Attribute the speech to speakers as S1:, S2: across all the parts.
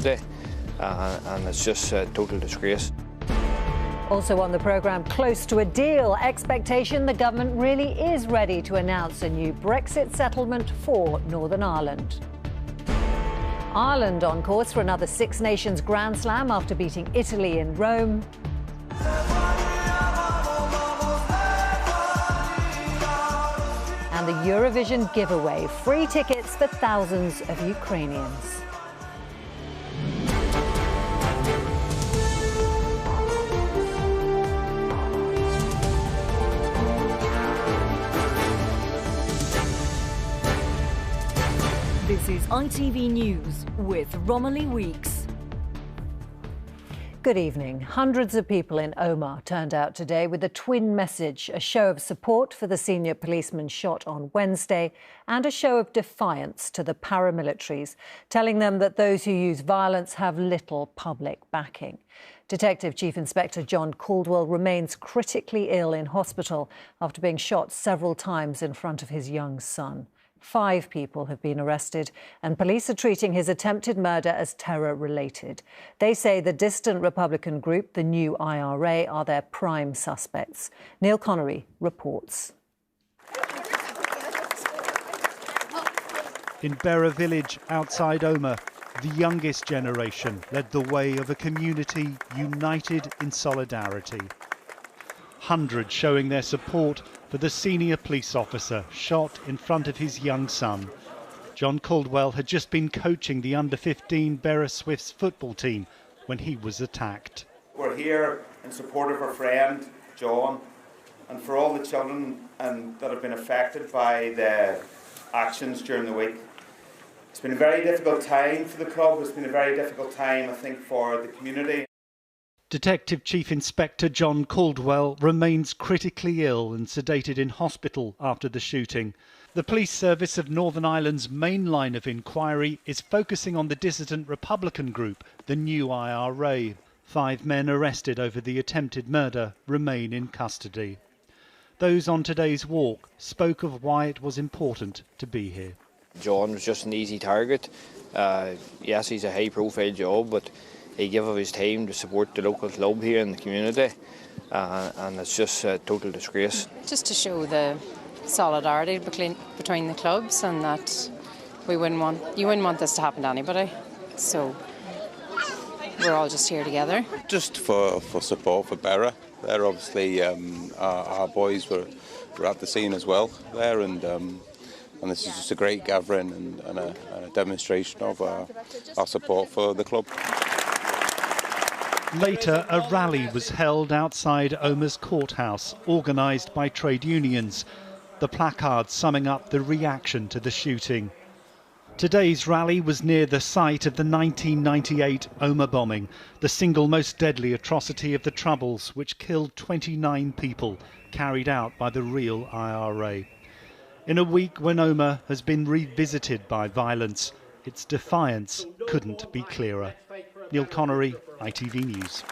S1: community, and it's just a total disgrace.
S2: Also on the programme, close to a deal. Expectation the government really is ready to announce a new Brexit settlement for Northern Ireland. Ireland on course for another Six Nations Grand Slam after beating Italy in Rome. And the Eurovision giveaway, free tickets for thousands of Ukrainians.
S3: This is ITV News with Romilly Weeks.
S2: Good evening. Hundreds of people in Omagh turned out today with a twin message, a show of support for the senior policeman shot on Wednesday and a show of defiance to the paramilitaries, telling them that those who use violence have little public backing. Detective Chief Inspector John Caldwell remains critically ill in hospital after being shot several times in front of his young son. 5 people have been arrested and police are treating his attempted murder as terror-related. They say the distant Republican group, the New IRA, are their prime suspects. Neil Connery reports.
S4: In Berra village outside Omagh, the youngest generation led the way of a community united in solidarity. Hundreds showing their support for the senior police officer shot in front of his young son. John Caldwell had just been coaching the under-15 Berra Swifts football team when he was attacked.
S5: We're here in support of our friend John and for all the children that have been affected by the actions during the week. It's been a very difficult time for the club. It's been a very difficult time, I think, for the community.
S4: Detective Chief Inspector John Caldwell remains critically ill and sedated in hospital after the shooting. The police service of Northern Ireland's main line of inquiry is focusing on the dissident Republican group, the New IRA. 5 men arrested over the attempted murder remain in custody. Those on today's walk spoke of why it was important to be here.
S1: John was just an easy target. Yes, he's a high-profile job, but he gave of his time to support the local club here in the community, and it's just a total disgrace.
S6: Just to show the solidarity between the clubs, and that you wouldn't want this to happen to anybody. So we're all just here together.
S7: Just for support for Berra. There, obviously, our boys were at the scene as well there, and this is just a great gathering and a demonstration of our support for the club.
S4: Later, a rally was held outside Omagh's courthouse, organised by trade unions. The placard summing up the reaction to the shooting. Today's rally was near the site of the 1998 Omagh bombing, the single most deadly atrocity of the Troubles, which killed 29 people, carried out by the real IRA. In a week when Omagh has been revisited by violence, its defiance couldn't be clearer. Neil Connery, ITV News.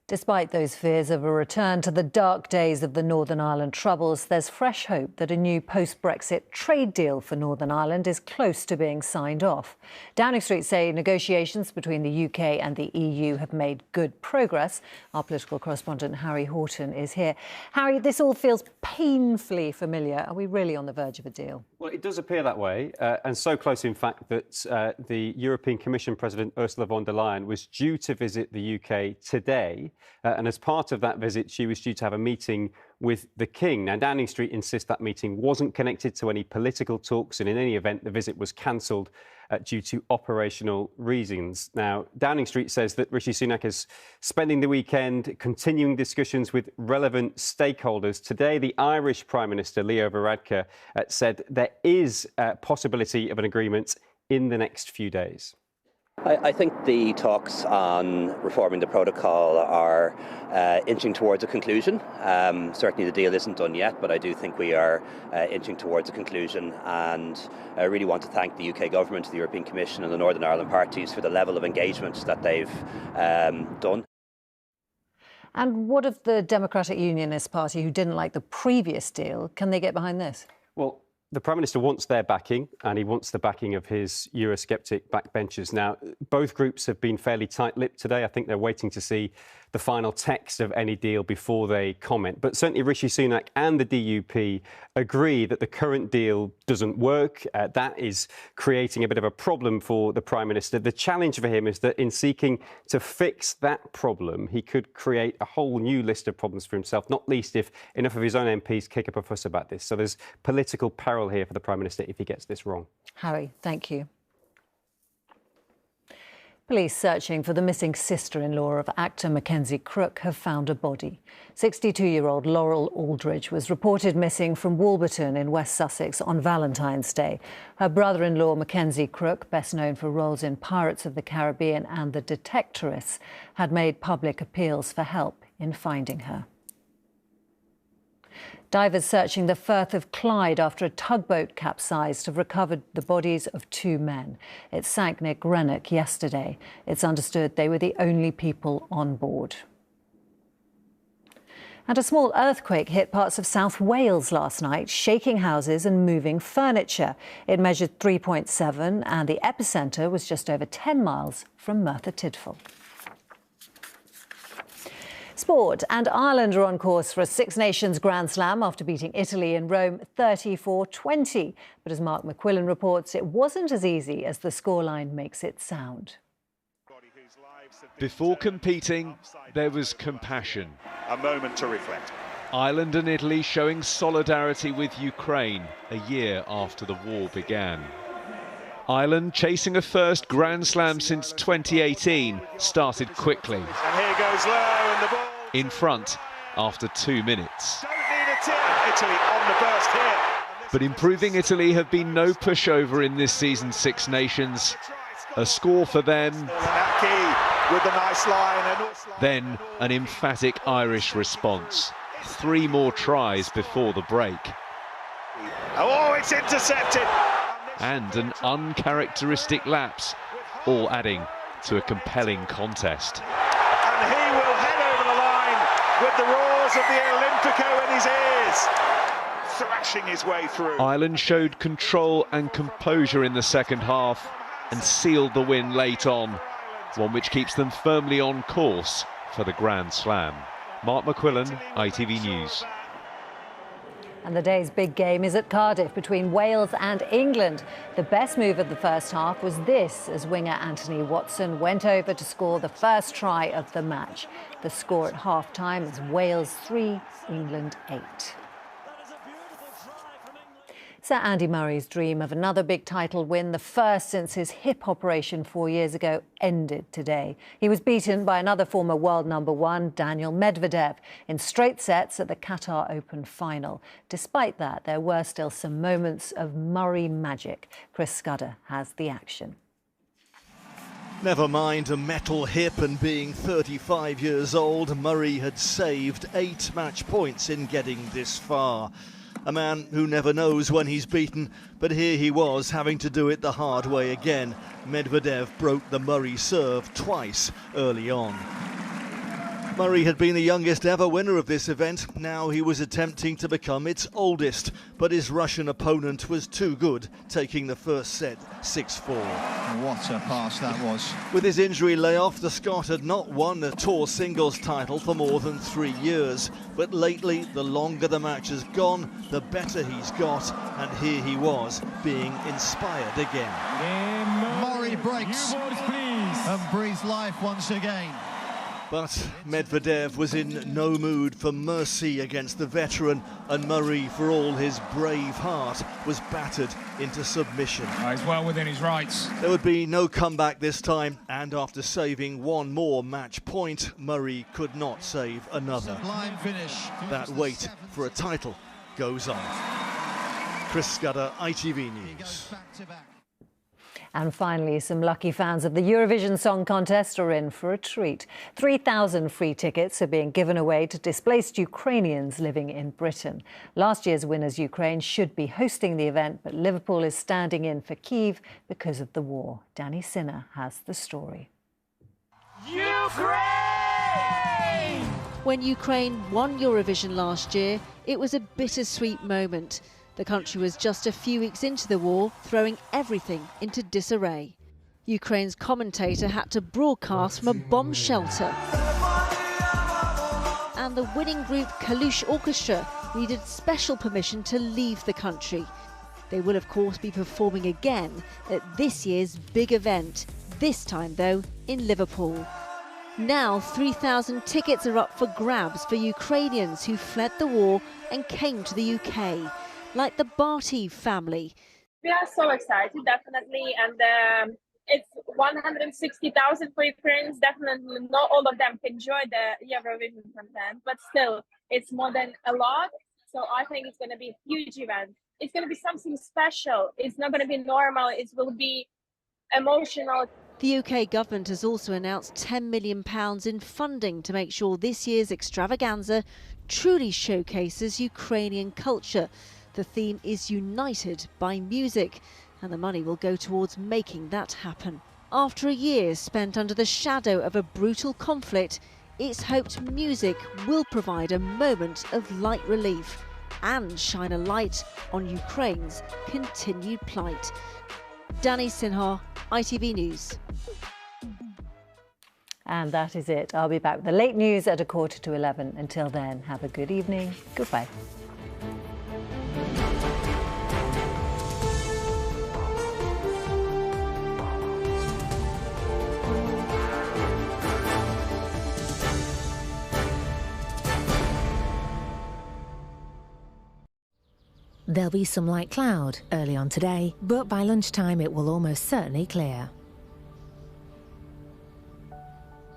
S2: Despite those fears of a return to the dark days of the Northern Ireland Troubles, there's fresh hope that a new post-Brexit trade deal for Northern Ireland is close to being signed off. Downing Street say negotiations between the UK and the EU have made good progress. Our political correspondent Harry Horton is here. Harry, this all feels painfully familiar. Are we really on the verge of a deal?
S8: Well, it does appear that way, and so close, in fact, that the European Commission President Ursula von der Leyen was due to visit the UK today. And as part of that visit, she was due to have a meeting with the King. Now, Downing Street insists that meeting wasn't connected to any political talks, and in any event, the visit was cancelled due to operational reasons. Now, Downing Street says that Rishi Sunak is spending the weekend continuing discussions with relevant stakeholders. Today, the Irish Prime Minister, Leo Varadkar, said there is a possibility of an agreement in the next few days.
S9: I think the talks on reforming the protocol are inching towards a conclusion. Certainly the deal isn't done yet, but I do think we are inching towards a conclusion, and I really want to thank the UK government, the European Commission and the Northern Ireland parties for the level of engagement that they've done.
S2: And what of the Democratic Unionist Party, who didn't like the previous deal? Can they get behind this?
S8: Well, The Prime Minister wants their backing, and he wants the backing of his Eurosceptic backbenchers. Now, both groups have been fairly tight-lipped today. I think they're waiting to see the final text of any deal before they comment. But certainly Rishi Sunak and the DUP agree that the current deal doesn't work. That is creating a bit of a problem for the Prime Minister. The challenge for him is that in seeking to fix that problem, he could create a whole new list of problems for himself, not least if enough of his own MPs kick up a fuss about this. So there's political peril here for the Prime Minister if he gets this wrong. Harry, thank you. Police searching for the missing sister-in-law of actor Mackenzie Crook have found a body. 62-year-old Laurel Aldridge was reported missing from Wolverton in West Sussex on Valentine's Day. Her brother-in-law Mackenzie Crook, best known for roles in Pirates of the Caribbean and The Detectorists, had made public appeals for help in finding her. Divers searching the Firth of Clyde after a tugboat capsized have recovered the bodies of 2 men. It sank near Greenock yesterday. It's understood they were the only people on board. And a small earthquake hit parts of South Wales last night, shaking houses and moving furniture. It measured 3.7 and the epicentre was just over 10 miles from Merthyr Tydfil. Sport, and Ireland are on course for a Six Nations Grand Slam after beating Italy in Rome 34-20. But as Mark McQuillan reports, it wasn't as easy as the scoreline makes it sound.
S10: Before competing, there was compassion.
S11: A moment to reflect.
S10: Ireland and Italy showing solidarity with Ukraine a year after the war began. Ireland, chasing a first Grand Slam since 2018, started quickly.
S11: And here goes Lowe, and the ball
S10: in front after 2 minutes.
S11: Don't need a tear. Italy on the burst here.
S10: But improving Italy have been no pushover in this season's Six Nations. A score for them,
S11: with a nice line,
S10: then an emphatic Irish response. 3 more tries before the break.
S11: Oh, it's intercepted.
S10: And an uncharacteristic lapse, all adding to a compelling contest.
S11: And he will head over the line with the roars of the Olympico in his ears, thrashing his way through.
S10: Ireland showed control and composure in the second half and sealed the win late on, one which keeps them firmly on course for the Grand Slam. Mark McQuillan, ITV News.
S2: And the day's big game is at Cardiff between Wales and England. The best move of the first half was this, as winger Anthony Watson went over to score the first try of the match. The score at half-time is Wales 3, England 8. Sir Andy Murray's dream of another big title win, the first since his hip operation 4 years ago, ended today. He was beaten by another former world number 1, Daniel Medvedev, in straight sets at the Qatar Open final. Despite that, there were still some moments of Murray magic. Chris Scudder has the action.
S12: Never mind a metal hip and being 35 years old, Murray had saved 8 match points in getting this far. A man who never knows when he's beaten, but here he was having to do it the hard way again. Medvedev broke the Murray serve twice early on. Murray had been the youngest ever winner of this event. Now he was attempting to become its oldest, but his Russian opponent was too good, taking the first set 6-4.
S13: What a pass that was.
S12: With his injury layoff, the Scot had not won a tour singles title for more than 3 years. But lately, the longer the match has gone, the better he's got. And here he was, being inspired again.
S13: Murray breaks and breathes life once again.
S12: But Medvedev was in no mood for mercy against the veteran, and Murray, for all his brave heart, was battered into submission.
S14: He's well within his rights.
S12: There would be no comeback this time, and after saving one more match point, Murray could not save another. That wait for a title goes on. Chris Scudder, ITV News.
S2: And finally, some lucky fans of the Eurovision Song Contest are in for a treat. 3,000 free tickets are being given away to displaced Ukrainians living in Britain. Last year's winners, Ukraine, should be hosting the event, but Liverpool is standing in for Kyiv because of the war. Danny Sinner has the story.
S15: Ukraine! When Ukraine won Eurovision last year, it was a bittersweet moment.
S14: The country was just a few weeks into the war, throwing everything into disarray. Ukraine's commentator had to broadcast from a bomb shelter. And the winning group Kalush Orchestra needed special permission to leave the country. They will, of course, be performing again at this year's big event, this time, though, in Liverpool. Now 3,000 tickets are up for grabs for Ukrainians who fled the war and came to the UK, like the Barty family.
S16: We are so excited, definitely, and it's 160,000 for Ukrainians. Definitely not all of them can enjoy the Eurovision content, but still, it's more than a lot. So I think it's going to be a huge event. It's going to be something special. It's not going to be normal. It will be emotional.
S14: The UK government has also announced £10 million in funding to make sure this year's extravaganza truly showcases Ukrainian culture. The theme is United by Music, and the money will go towards making that happen. After a year spent under the shadow of a brutal conflict, it's hoped music will provide a moment of light relief and shine a light on Ukraine's continued plight. Danny Sinha, ITV News.
S2: And that is it. I'll be back with the late news at 11:15. Until then, have a good evening. Goodbye.
S17: There'll be some light cloud early on today, but by lunchtime it will almost certainly clear.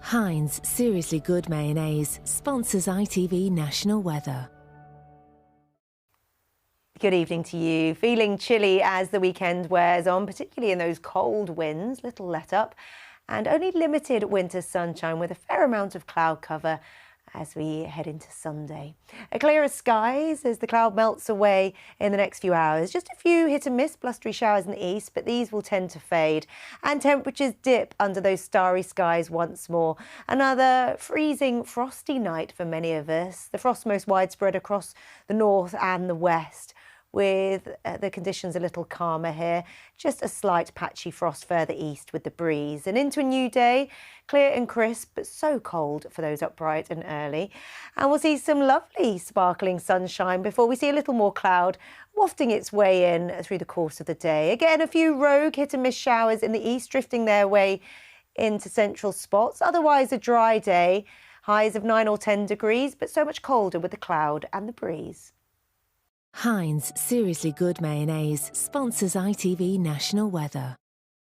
S17: Heinz Seriously Good Mayonnaise sponsors ITV National Weather.
S18: Good evening to you. Feeling chilly as the weekend wears on, particularly in those cold winds, little let up, and only limited winter sunshine with a fair amount of cloud cover as we head into Sunday. Clearer skies as the cloud melts away in the next few hours. Just a few hit and miss blustery showers in the east, but these will tend to fade. And temperatures dip under those starry skies once more. Another freezing, frosty night for many of us. The frost most widespread across the north and the west, with the conditions a little calmer here. Just a slight patchy frost further east with the breeze. And into a new day, clear and crisp, but so cold for those up bright and early. And we'll see some lovely sparkling sunshine before we see a little more cloud wafting its way in through the course of the day. Again, a few rogue hit and miss showers in the east, drifting their way into central spots. Otherwise, a dry day. Highs of 9 or 10 degrees, but so much colder with the cloud and the breeze.
S17: Heinz Seriously Good Mayonnaise sponsors ITV National Weather.